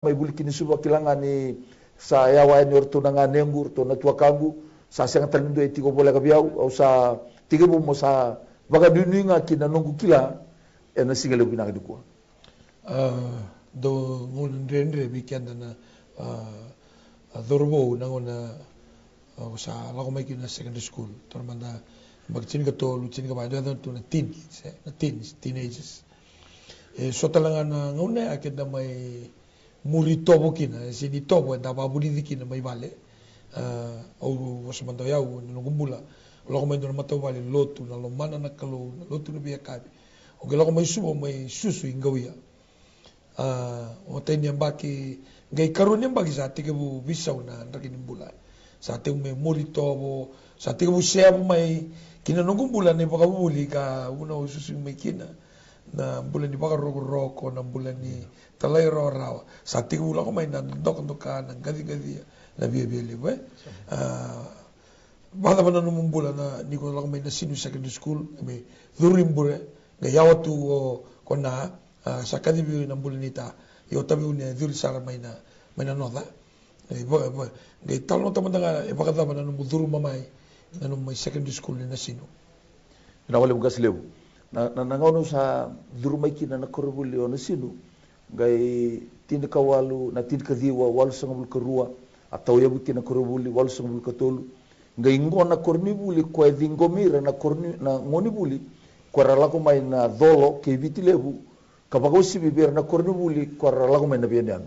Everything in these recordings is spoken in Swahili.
may bulikin ni suba kilangani sa yawa ni orto na nganengur to na tua kambu sa senga talindo eti ko bola kabiau au sa tiga bu mo sa baga duninga kina nongu kila ena singale bina kedua do ngun rendre weekend na dorbo na ngona sa lago mai kina secondary school tormanda bagchin ka to luchin ka baida to na teenagers so talanga na ngone akeda mai muri tobo kina sini tobo da babuli kina mai vale au was mando ya no gumbula logo mai no mato vale lotu na lo mana na kalo lotu no bia kabi o ke logo mai subo mai susu ingawia o te ni mbaki ngai karone mbaki sa te ke bu visau na ndaki ni mbula sa te me muri tobo sa te bu share mai kina no gumbula ne baka buli ka una susu mai kina na mbula ni baka roko na mbula ni talai rawa sa te bu logo mai na doka na gadi na via lewe bada bana no mbula na ni ko logo mai na sinu secondary school me durimbure ga yawatu ko na sakadi bi na mbula ni ta yo tabi une duri sara mai na noda ga talo tamanda e baka bana no duru mamai na no mai secondary school ni na sinu na wale bukas lewu na ngono sa duru mai kina na korobuli ona sinu gai tin kawalu na tin kadiwa walu sangabul kerua atau ya buti na korobuli walu sangabul katolu gai ngona korni buli ko edingomira na korni na ngoni buli ko ralako mai na dolo ke biti lebu kapagosi bibir na korni buli ko ralako mai na bienano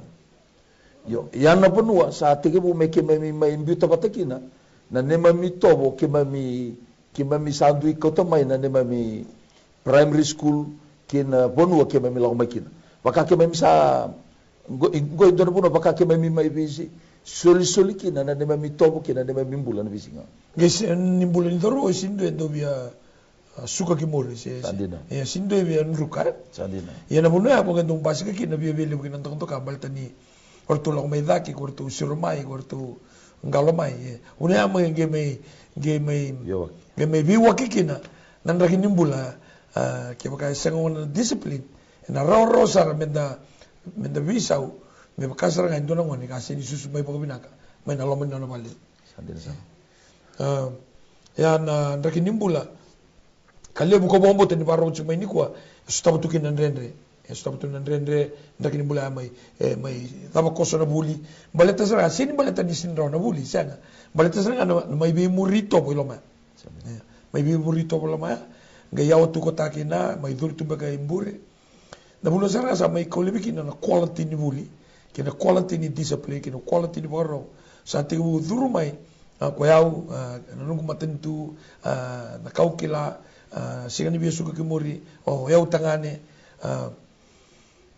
yo yana benua sa tege bu meke mai imbuta batakina na nema mi tobo ke mami sandui kota mai na nema mi primary school kina bonua ke mami lago mai kina baka ke mami sa go indona buno baka ke mami mai bisi soli kina na nema mi tobo kina nema mi mbula na bisinga gese ni mbula ni doro sindo endo bia suka ki mole se ya sindo bia nruka sandina ya na buno ya ko ngandong basika kina bia bia lebu kina tonto ka baltani orto lago mai daki orto surmai orto ngalomai una ya mai ge mai biwa kikina nandra kinimbula ke baka sengon discipline na ro sar menda visau me baka sar nga indona ngoni kasi ni susu mai baka binaka mai na lomen na bali ya na ndra kinimbula kale buko bombo te ni baro chuma ni kwa staba tu kinan rendre ndra kinimbula mai taba koso na buli baleta sar sini baleta ni sinro na buli sana baleta sar nga mai bi murito boloma mai bi murito boloma ga yaw tu ko takina mai dur tu baga imbure na bulo sara sa mai ko lebi na quality ni buli kina quality ni discipline kina quality ni baro sa te u duru mai ko yaw na nungu matentu na kaukila singani bi suka ki muri o yaw tangane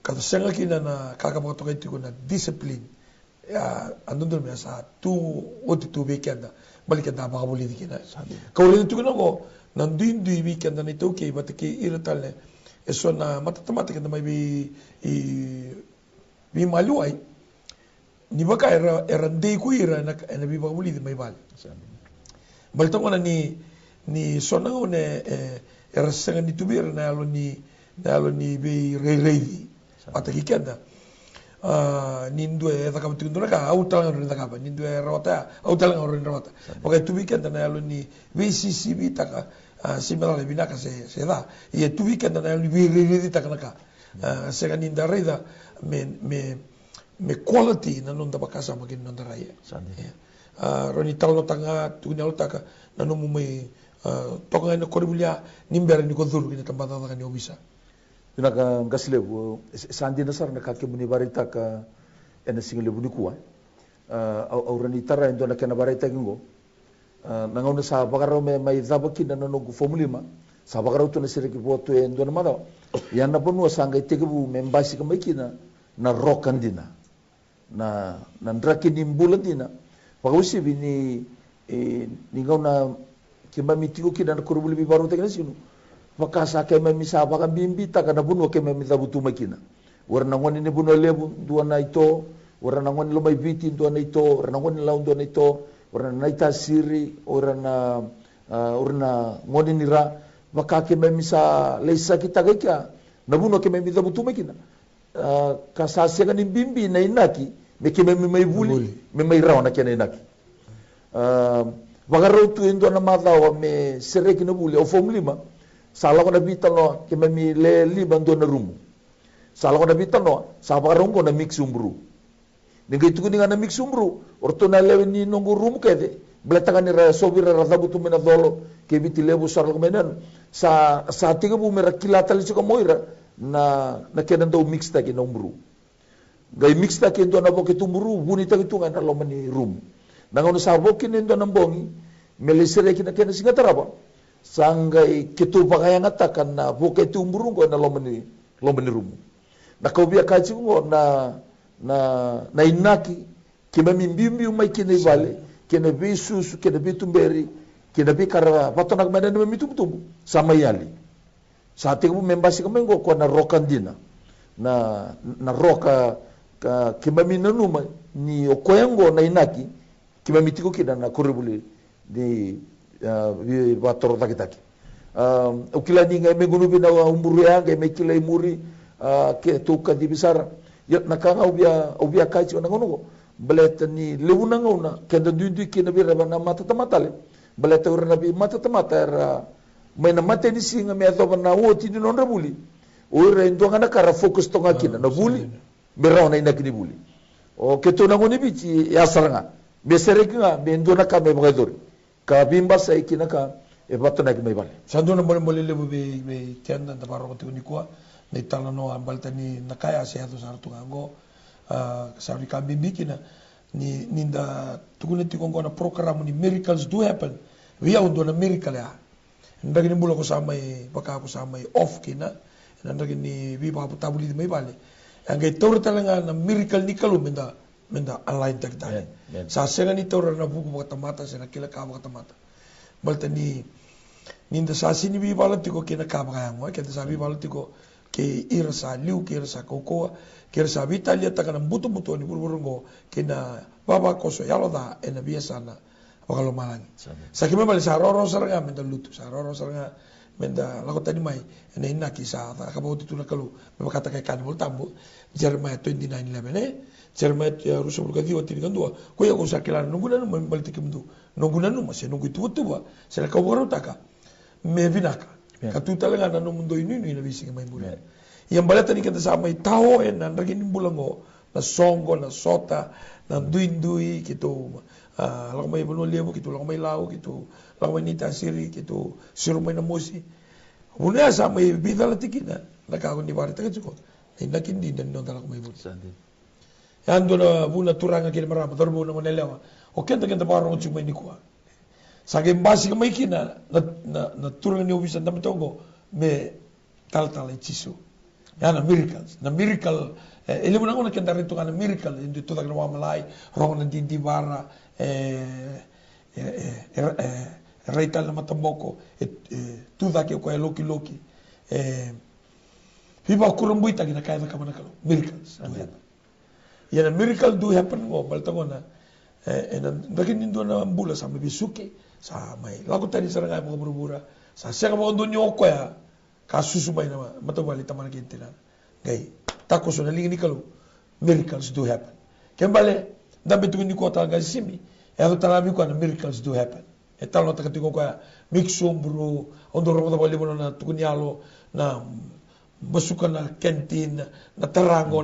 kada senga kina na kaka mo to kai ko na discipline andun me sa tu oti tu weekend balik da ba buli dikina ka uli tu ko nandun du weekend na ito kay batiki iratale eso na matematika na may bi maluay ni baka era day ko ira na bi ba buli di may bal balta ko na ni sona ngone era senga ni tubir na alo ni bi reidi batiki kenda nindu eta ka tu ndora ka auta ngor ka ba nindu rota auta ngor rota okay tu weekend na alo ni VCC bitaka similar le binaka se da y tu weekend na alo bi reidi taka se ga ninda rida me quality na non da bakasa magin non da raya roni talo tanga tu ni taka na no mai toka na korbulia nimber ni ko duru ni tambata ka ni obisa Pinaka ngasile sandi nasar na kake muni barita ka ena single buni kuwa au ranitara endo na kana barita kingo nangauna sa bagaro me mai zabaki na no gu formulima sa bagaro to na sire ki boto endo na mada yana bonu sanga itegebu membasi ka maikina na rokandina na ndraki nimbula dina pagausi bini ni ngauna kimamitigo kina na kurubuli bi baro tekna sinu makasa ke memisa baka bimbita kana bunwa ke memita butu makina warna ngoni ne bunwa lebu duana ito warna ngoni lo mai biti duana ito warna ngoni laun duana ito warna naita siri warna ngoni nira maka ke memisa leisa kita geka na bunwa ke memita butu makina kasasianga ni bimbi na inaki me ke me mai vuli me mai rawana ke na inaki wagarau tu endo na madawa me sereki na vuli o fom lima sala ko na bitano ke me le lima ndo na rumu sala ko na bitano sa wagarau ko na mix umbru ningai tu ninga na mix umbru orto na lewe ni nongo rumu kede belatangan ni ra sobira ra dabutu mena dolo ke biti lebu sar ko menan sa tiga bu mera kilata li ko moira na kenan do mix ta ke na umbru gai mix ta ke ndo na boke tumbru buni ta kitunga na lomani rum nangono sa boke ni ndo na bongi melesere kina kena singa taraba sangai kitu pakaya ngatakan na boke tumbru ko na lomani rum na kau bia kaji ngo na inaki kima mimbimbi mai kene vale kena bisu kena bitumberi kena bikara patonak mana na mitumtum sama yali saat itu membasi kemengo ko na rokandina na roka kimami nanuma ni okoyango na inaki kimami tiko kida na kuribuli di batoro taki ukila ni ngai megunu bina umburu ya ngai mekila imuri ke tuka di bisara ya nakanga ubia kaji na ngono beleta ni lewuna ngona kenda dundu kina bira na mata tamatale beleta urna bi mata tamata era maina mate ni singa me ato na woti ni non rabuli ore ndonga na kara focus tonga kina na buli mera na ina kini buli o keto na ngoni bici ya saranga be serekinga be ndona ka me bgador ka bimba sai kina ka e bato na me bale sando na mole lebu be tenda da baro ko ni kwa ni tala no ambalta ni nakaya se ato sartu ngo sabi ka bimbi kina ni ninda tukune tikongo na program ni miracles do happen we are on a miracle ya ndagi ni bulo ko samai baka ko samai off kina ndagi ni bi ba tabuli mai bale angai tor talanga na miracle ni kalu menda online tak tani sa senga ni tor na buku baka mata sena kila ka baka mata balta ni ninda sa sini bi bala tiko kina ka baka ngo kenta sa bi bala tiko ke irsa liu ke irsa koko ke irsa vitalia takana butu ni burburungo kina baba koso yaloda ena biasa na wakalo malangi. Sakime bali sa roro saranga menda lutu, sa roro saranga menda lako tadi mai ena ina kisa ta kabo tu na kalu me kata kai kan bol tambo Jeremiah 29:11 Jeremiah ruso bul kadi wati kan dua ko ya ko sakila nunguna no bali tikim du nunguna no masih nunggu tu tu ba sela ka waro taka me vinaka ka tu talanga na no mundo ini na bisi mai bulan yang bala tani kata sa mai tao en na ragin bulango na songo na sota na duindui gitu lang may buno lebo gitu lang may lao gitu lang may nita siri gitu siro may namosi muna sa may bidala tikina nakago ni bari taga juko ay nakindi dan no dalak may buti yan do na buna turanga kini marama dorbo na manelewa o kenta parang chumay ni kuha sa basi ka may kina na turanga ni obisan dami tongo me tal ichisu yan na miracle ele mo na kenta rito kana miracle hindi to dag na malay rong na dindi bara reital na matamboko tu da ke ko loki hiba kurumbuita gina kaya ka manakalo miracles do happen yana miracle do happen ngo baltango na ndagin nindo na ambula sa mabisuke sa may lago tani sa nga mga burubura sa siya ka mga donyo ko ya kasusumay na matawali taman kintina gay takos na lingi nikalo miracles do happen kembale dapat tu ni ko talaga simi ero talaga ko na miracles do happen e talo ta katiko ko mixum bro ondoro mo bali mo na tukunyalo na basukan na canteen na tarango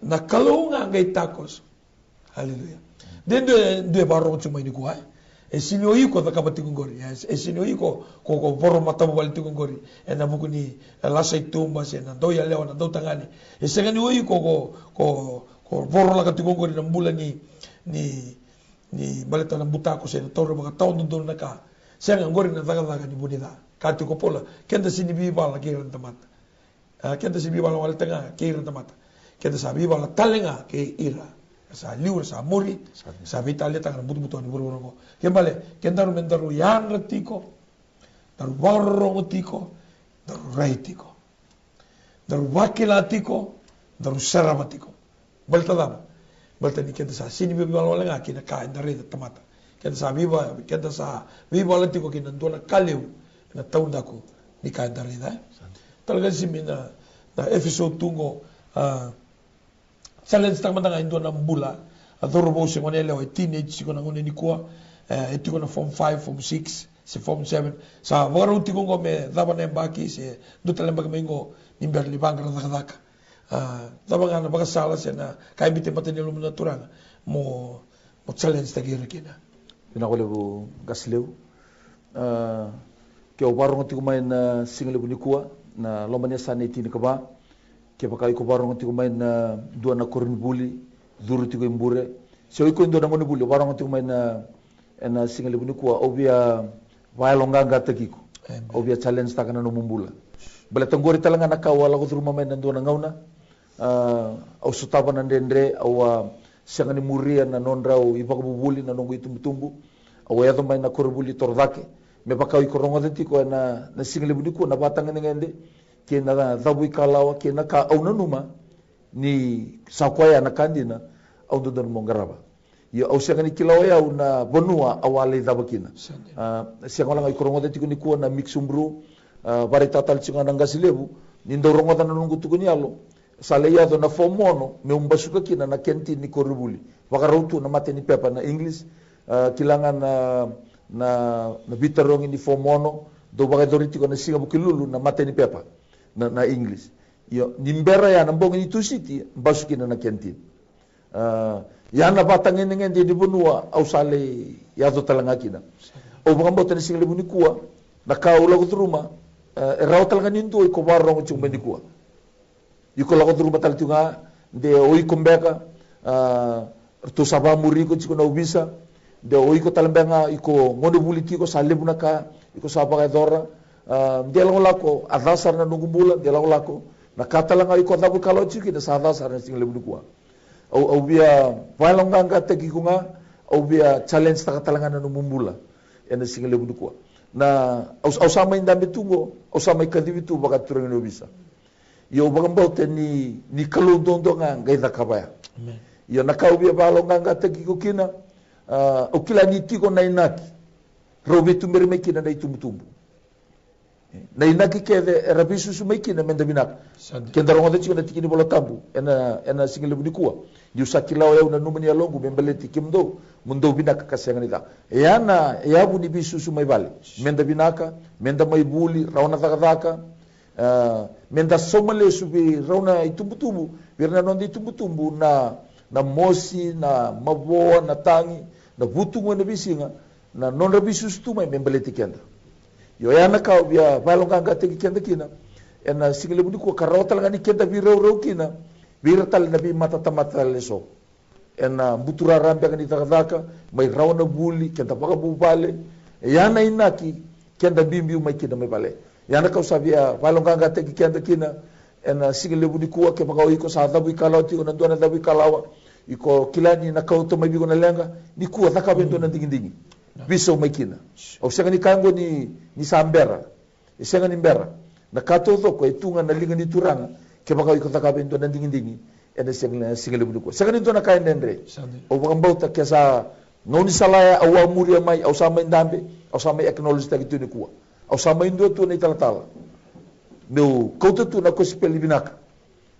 na kalunga ngai takos haleluya dendo due baro chuma ni ko e sinyo iko ta kabati ngori e sinyo iko ko boro mata bali tu ngori e na buku ni la saitumba se na doya lewa na do tangani e sengani iko ko boro la katiko ngori na mbula ni baleta na butako se na toro mga taon doon na ka senga ngori na daga ni bunida kati ko pola kenda sini bi bala kiran tamata kenda sini bi bala wal tanga kiran tamata kenda sa bi bala talenga ke ira sa liur sa muri sa vitalia tanga butu ni buru ko kembale kenda ru mendaru yan ratiko daru barro tiko daru raitiko daru wakilatiko daru saramatiko balta dama balta ni kenda sa sini bi bala wal nga kina ka ndare tamata kenda sa bi bala tiko kina dona kaleu na taunda ko ni ka ndare da talaga simina na episode tungo challenge tang matanga indo na mbula adoro bo se ngone le teenage siko na ngone ni kwa etiko na form 5 form 6 se form 7 sa waru tiko ngome daba na mbaki se dutale mbaki mengo nimber li banga na daka daba ngana baka sala se na kai bite pateni lu na turanga mo challenge tagir kina ina ko lebu gasleu ke o barong tiko mai na single bu ni kwa na lomania sane tini kaba ke pakai ko barong tiko mai na dua na korin buli duru tiko imbure so iko ndo na ngone buli barong tiko mai na single bu ni kwa obia wailonga ngata kiko obia challenge takana no mumbula bala tanggori talanga na kawala ko rumah mai na dua na ngauna au sutaba na ndendre au sangani muria na nondra o ibakabubuli na nongo itumbutumbu au yato mai na korbuli tordake me pakau ikorongo deti ko na single bu ni kwa na batanga ngende ke na dabu ikalawa ke na ka au nanuma ni sakwaya na kandina au dodon mongaraba yo au sangani kilawa ya una bonua awale dabakina siangola ngai korongo deti ko ni ko na mixumbru bare tatal singa na ngasilebu ni ndorongo tan nungu tukuni alo saleya do na fomono me umbasuka kina na kenti ni korubuli wakarutu na mate ni pepa na english kilangan na bitarong ni fomono do bagadoriti ko na singa bukilulu na mate ni pepa na english yo nimbera ya na mbong ni tusiti basukina na kenti ya na batangin ngen di bunua au sale ya do talanga kina o bagambo tan singa lebuni kuwa na kaula ko truma raw talanga ninto ko barong chung bendi kuwa yuko la ko truma tal tunga de oi kumbeka to saba muri ko chiko na ubisa de oi ko talambenga iko ngodo buliti ko salebuna ka iko saba ka dora de la ko adasar na nungubula de la ko na katalanga iko dabu kalo chiki de sadasar na singa lebuni kuwa au bia wailonga ngata kikunga au bia challenge takatalanga na numumbula ena singa lebuni kuwa na au sama indambe tungo au sama ikadivitu baka turang no bisa yo bagambote ni kaludondo nga ngaida kabaya amen yo nakaubi balo nga tagi ko kina ukila ni tiko na inaki robetu mermekina na itumtumbu na inaki kede rabisu sumekina menda binak kenda rongo tiko na tikini bola tambu ena single bunikuwa yu sakilao ya una numani ya longu membeleti kimdo mundo binaka kasenga nita yana yabu ni bisu sumai bali menda binaka menda maibuli rauna takadaka menda somale subi rauna itumbutumbu birna nondi itumbutumbu na mosi na maboa na tangi na butungu na bisinga na non rabisu stumai membeleti kenda yo yana ka bia balonga ngate kenda kina ena single bunikuwa karota ngani kenda birau kina biratal nabi mata leso ena butura rambe kan itakadaka mai rauna buli kenda baka bubale yana inaki kenda bimbi mai kida mai bale yana ka usabia balonga ngate kenda kina ena single bunikuwa ke baka iko sa dabu ikalauti ko ndona dabu ikalawa iko kilani na kauto mai bigo na lenga ni kuwa taka bendo na dingi biso mai kina o senga ni kango ni sambera senga ni mbera na kato ko itunga na linga ni turanga ke baka iko taka bendo na dingi ena single bunikuwa senga ni ndona kai nendre o baka mbauta ke sa ngoni salaya awa muria mai au sama indambe au sama acknowledge ta gitu ni kuwa au sama indo tu ni talatala meu kauto tu na ko speli binaka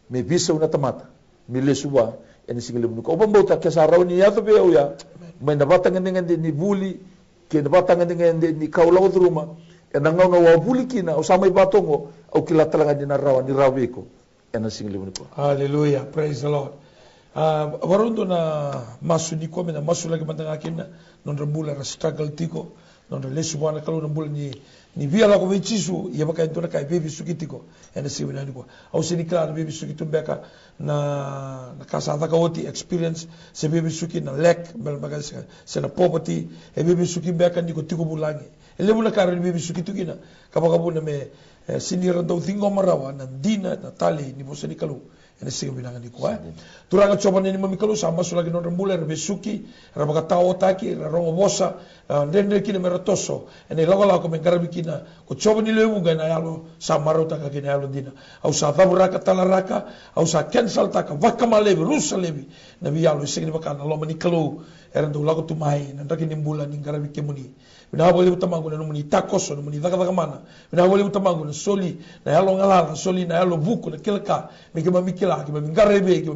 me biso na tamata me lesuwa ena single bunikuwa o bambauta ke sa rauni ya to be ya mai na batanga ngende ni buli ke na batanga ngende ni kaula odruma ena ngona wa buli kina o sama batongo au kila talanga ni na rawa ni rawiko ena single bunikuwa hallelujah praise the lord warundo na masu ni ko na masu lagi matanga kina non rambula ra struggle tiko non lesu bwana kalu rambula ni via la ko vechisu ya baka ntona kai baby sukitiko ena siwina ni ko au sini klar baby sukitu beka na kasa ta kawoti experience se baby suki na lek bel baga se na poverty e baby suki beka ni ko tiko bulangi ele mula kar baby sukitu kina kapakabu na me sinira do thingo marawa na dina na tali ni bosani kalu ene siga binanga ni kwa turanga coba ni mamikalu sama sulagi non rembule rebesuki rabaka tao taki rongo bosa ndende kine meratoso ene lawa ko mengarabi kina ko coba ni lewu ga na yalo samaro taka kina yalo dina au sa taburaka talaraka au sa cancel taka vakamalebi rusalebi nabi yalo siga ni bakana lo manikalu erando lago tumai nandaki nimbula ni garabi kemuni Bina boleh utamangu na numuni takoso numuni daga mana. Bina boleh utamangu na soli na yalo ngala soli na yalo buku na kilka. Mikima mikila kima mingarebe kima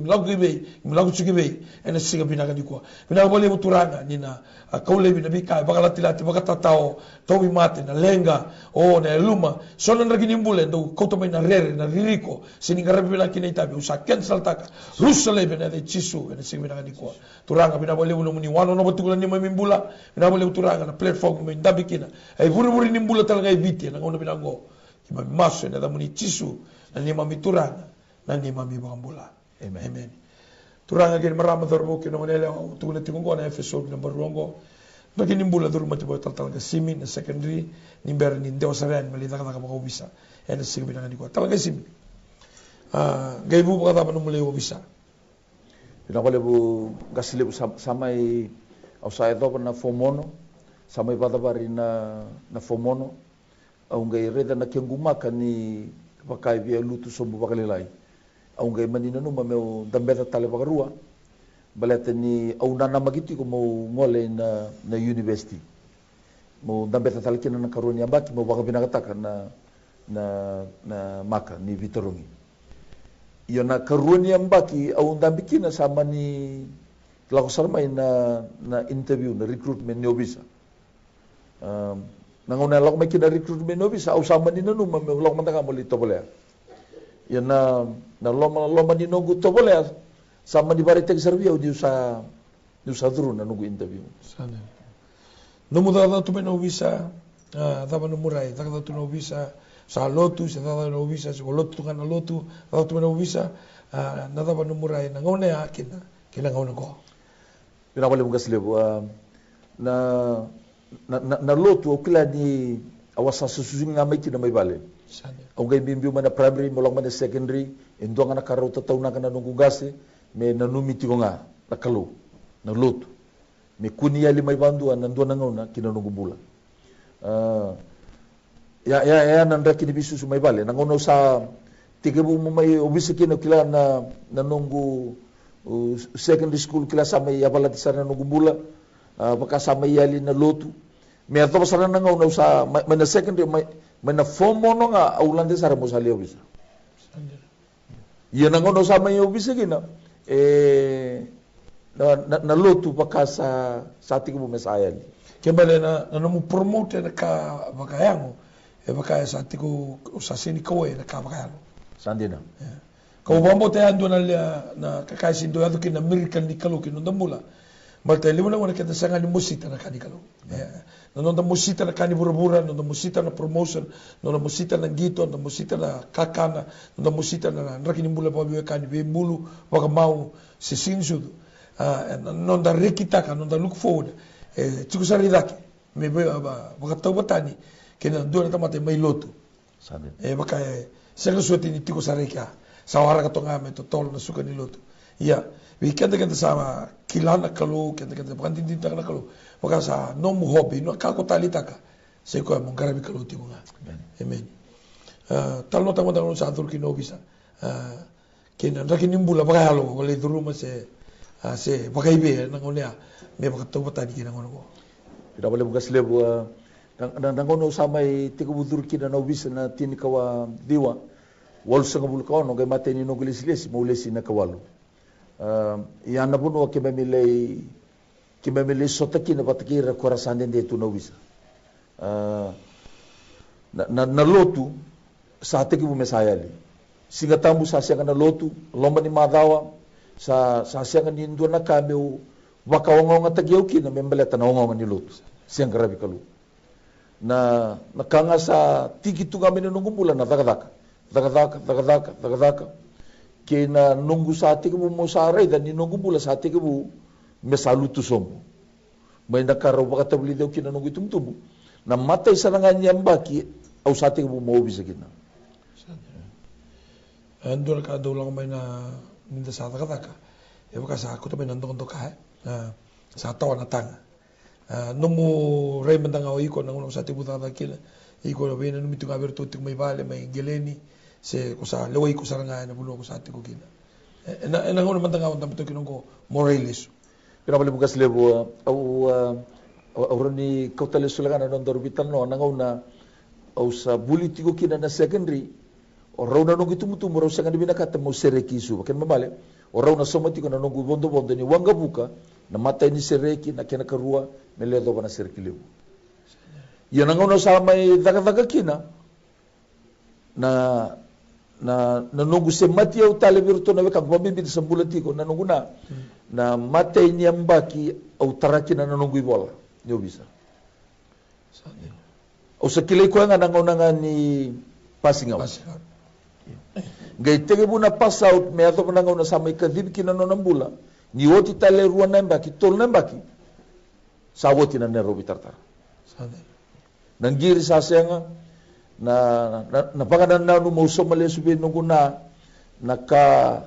milagu chugebe ena siga bina kadi kwa. Bina boleh uturanga nina kaule bina bika bakalatila bakatatao tobi mate na lenga o na luma sona ndaki nimbule ndo koto na rere na ririko sini ngarabe bina kina itabi usa cancel taka rusale bina de chisu ena siga bina kadi kwa. Turanga bina boleh numuni wano no betulan ni mimbula bina boleh uturanga na platform mendabi kina ai buri-buri nimbula talaga ibiti na ngona binango kima maso na damuni chisu na ni mami turanga na ni mami bambula amen turanga kini marama dorbo kino manele tuguna tingongo na efeso na barongo bagi nimbula dur mati boy talaga simi na secondary nimber ni ndewa saran mali daga daga ko bisa ene sig binanga ni ko talaga simi gaibu ba da manumule ko bisa ina ko lebu gasile samai au sai do na fomono samai badabari na fomono au ngai reda na kengumaka ni pakai via lutu sombu bakalilai au ngai manina numa meu dambeta tale bakarua balete ni au nana magiti ko mo ngole na university mo dambeta tale kina na karoni ambaki mo bakabina kataka na maka ni vitorongi iyo na karoni ambaki au ndambikina sama ni lako sarmai na interview na recruitment ni obisa nangona lak mai kina recruitment no bisa usama ni nanu me lak mantaka moli to boleh ya na loma ni nongu to boleh sama di bare tek serviu di usa duru na nungu interview sana no muda tu me no bisa dava no murai dava tu no bisa sa lotu se dava no bisa se lotu kana lotu dava tu me no bisa na dava no murai nangona ya kina ngona ko ina boleh mugas lebu na lotu o kila ni awasa susunga mai kina mai bale au ngai bimbiu mana primary molong mana secondary endonga na karo tatau na kana nungu gase me na numi tigonga na kalu na lotu me kuni ali mai bandu na ndona ngona kina nungu bula ya na ndaki ni bisu mai bale na ngono sa tigebu mai obisi kina kila na nungu secondary school kila sama ya bala tisana nungu bula baka sama yali na lotu me ato basana na ngau sa mana secondary mana fomono nga aulande sara mosali obisa ya na ngau sa mai obisa kina na lotu baka sa tiku mesayali kembali na mu promote na ka bakayango baka sa tiku sa sini koe na ka bakayango sandina kau bambo te ando na kakaisi ndo yado kina American ni kalu kina ndambula Malta limu na kita sanga ni musita na kani kalu. Nonda musita na kani bura-bura, nonda musita na promotion, nonda musita na gito, nonda musita na kakana, nonda musita na rakini mbula pa biwe kani be mbulu waka mau se sinsu. Nonda rekitaka, nonda look forward. Chikusari daki me be waka tau batani kena dua na tamate mai lotu. Sande. Baka sanga suati ni tiko sareka. Sawara katonga me totol na suka ni lotu. Iya. We kenta sama kilana kalu kenta bukan tinta kana kalu maka sa no mu hobby no kako talitaka se ko mo garabi kalu ti bunga amen tal no tamo tamo sa tur kino bisa kena ndaki nimbula baka halo wale duruma se baka ibe na ngonia me baka to batani kina ngono ko ida boleh bukas lebu dan ngono samai tiku budur kina no bisa na tini kawa diwa wal sangabul kawa no ga mateni no gilisi mo lesi na kawalu yana pun wa kimemilei sotaki na patakira korasan din dito no bisa na lotu sa tiki bu mesayali singa tambu sa siya na lotu lomba ni madawa sa siya ni ndo na kameu wakawangong atagyaw kina membeleta na ongong ni lotu siyang karabi kalu na nakanga sa tiki tu kami nungu bulan na dagadaka kena nunggu sati kebu mo sarai dan nunggu bula sati kebu mesalutu somo may nakaraw bakata beli daw kina nunggu tumtumu na matay sa nanganyang baki au sati kebu mo bisa kina Ando ka do lang may na minda sa taka. E baka sa ako tamay nandong ka sa tawa na tanga. No mo ray mandanga o iko nang sa tibuta da kila. Iko na bina numitu nga berto tik may vale may geleni se ko sa leway ko sa nga na bulo ko sa ati ko kina. Na ngono mandanga on tamto kinong ko moralis. Kira bali bukas lebo au ni kautale sulagana non dorbitan no nangauna au sa buliti ko kina na secondary o rauna no gitu mutu mo sa ngani binakata mo sereki su ken mabale o rauna somati ko na no bondo bondo ni wanga buka na mata ni sereki na kena karua meledo bana sereki lebo ya nangauna sa may daga kina na nungu se mati au tale virtu na weka babimbi sa bulati ko na nunguna na mata ni ambaki au taraki na nungu ibola nyo bisa o sa kilay ko nga nangauna nga ni passing out Gay tege buna pass out me ato panangaw na sa may kadib kinano ng bula ni woti tale ruan na mbaki tol na mbaki sa woti na nero bitartar nanggiri sa siya nga na panganan na numuso mali subin nung na naka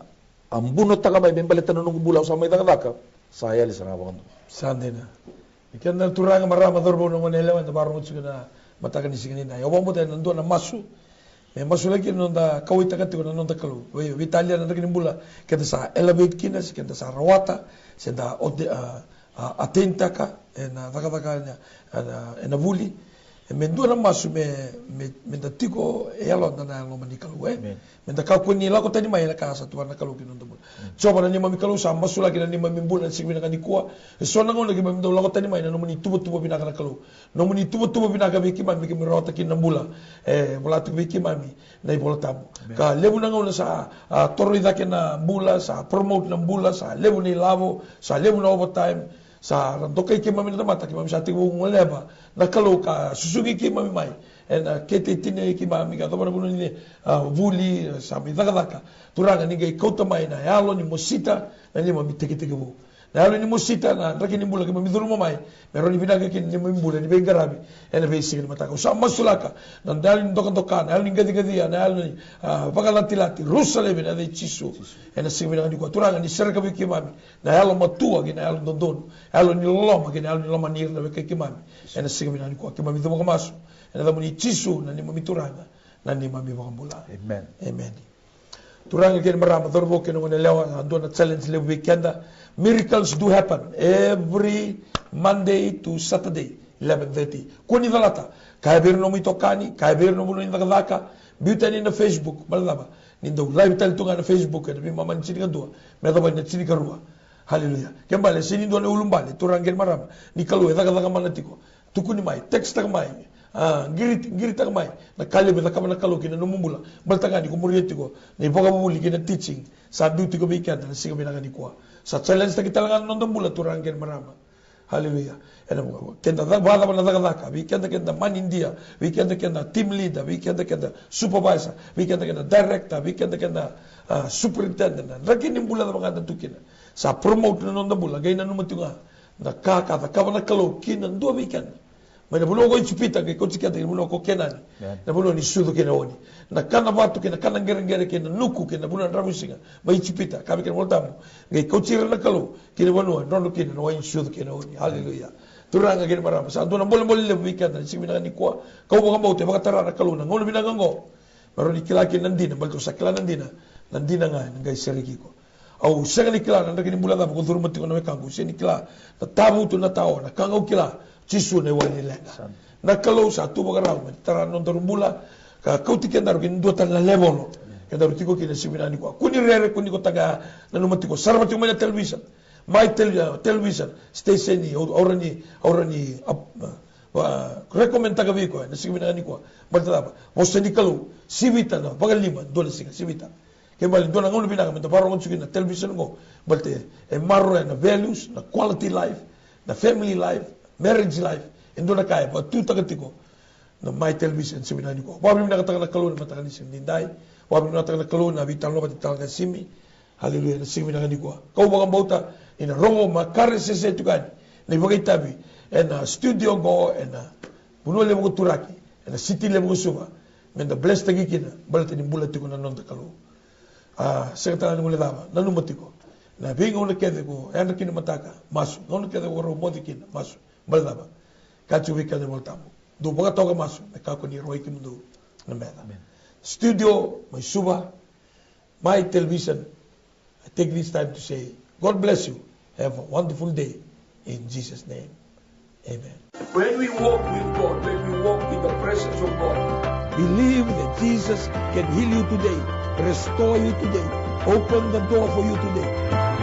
ambuno ta kamay may balitan nung bula sa may daka saya li sa nga bang sande na ikan na turang marama dorbo nung manila na barong utsuga na matakan isigin na yawa mo tayo nandun na masu masulagi nonda kawita kati ko nonda kalu we Italia na kin bula kenda sa elevate kinas kenda sa rawata senda atenta ka na daga na vuli mendura masu me datiko elo na lo manikalu menda ka ko ni la ko tani mai na ka sa tuana kalu kin nonda bula coba na ni mami kalu sa masulagi na ni mami bula sigina kanikuwa so na ngona ki mami do la ko tani mai na no mani tubo binaka na kalu no mani tubo binaka biki mami ki rota kin bula mula tu biki mami na ibola tamu ka lebu na ngona sa torri da na bula sa promote ng bula sa lebu ni lavo sa lebu na overtime sa randokai ki mami na mata ki mami sa tibu ngoleba na kalu ka susugi ki mami mai kete tine ki mami ka tobana kuno ni vuli sa mi daga turanga ni gai kota mai na yalo ni mosita na ni mami teke bu na yalo ni mosita na raki ni bula ki mami duru mai pero ni binaga ki ni mami bula ni be garabi be sigil mata ko sa masulaka na dal ni dokan yalo ni gadi na yalo ni pagalati rusalem na de chisu sigil ni ko turanga ni serka bi ki mami na yalo matua ki na yalo dondon yalo ni loma ki na yalo ni loma ni na ki mami sigil ni ko ki mami dumo masu na ni chisu na ni mami turanga na ni mami bula amen turanga ki marama dorbo ki no lewa ando na challenge le weekend miracles do happen every Monday to Saturday 11:30 kuni dalata kaya bir no mitokani kaya bir no buno inda kadaka biutan na Facebook malaba nindo live tal tunga na Facebook na maman sini kadua meto ba na sini karua haleluya kembale sini do na ulumbale turanggen marama ni kalu daga manatiko tukuni mai text tak mai giri tak mai na kali be takama na kalu kina numula baltanga ni kumurieti ko ni boga muli kina teaching sa duty ko bikan na singa binanga ni kwa sa challenge ta kita langan nondong bula turanggen marama haleluya kenda bada bana daga kenda man India kenda team leader kenda supervisor kenda director kenda superintendent lagi ni bula mga tukina sa promote na nondong bula gay na numatunga na kaka na kalu kina ndo weekend may nabulo ko ichipita kay kotsi kaya nabulo ko kenan nabulo ni sudo kenaoni na kana batu kena kana gerengere kena nuku kena bulan ramusinga may ichipita kami kena voltamu kay kotsi na kalu kena bonua nono kena no wain sudo kenaoni haleluya turanga kena marama sa andona bol le weekend na simina ni kwa kau mo kambote baka tara na kalu na ngono binangango maro ni kilaki nandina balto sa kila nandina nga ngay seriki ko au sanga ni kila nanda kini bulada ko durmati ko na kangu seni kila na tabu tu na tao na kangau kila chisu ne wani lenga na kalau sa tu bagarau tara non torumbula ka kauti kendar kin do tan la level kendar tiko kin simina ni ko kuni rere kuni ko taga na numati ko sarmati mo television my television station ni orani recommend taga vi ko na simina ni ko balta mo seni kalau sivita na bagalima dole singa sivita kembali dona ngolo binaga mento paro ngon na television go balte e marro na values na quality life na family life marriage life indona kaya pa tu tagatiko na my television seminari ko wabi na kataga na kalon matakan ni sindai wabi na kataga na kalon na vital no patital ka simi haleluya na seminari ko kau bakang bauta ina rongo makare sese tukan na ibagay tabi na studio go na puno le mo turaki na city le mo suba menda bless tagi kina balate ni bulati ko na non takalo sekretara ni mule dava na numatiko na binga una kede ko ena kini mataka masu na kede ko romodi kina masu mule dava katu wika ni voltamu do boga toga masu na kako ni roi kimdu na meda studio my suba my television. I take this time to say God bless you. Have a wonderful day in Jesus' name. Amen. When we walk with God, when we walk in the presence of God, believe that Jesus can heal you today, restore you today, open the door for you today.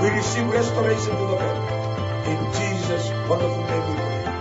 We receive restoration to the body. In Jesus' wonderful name we pray.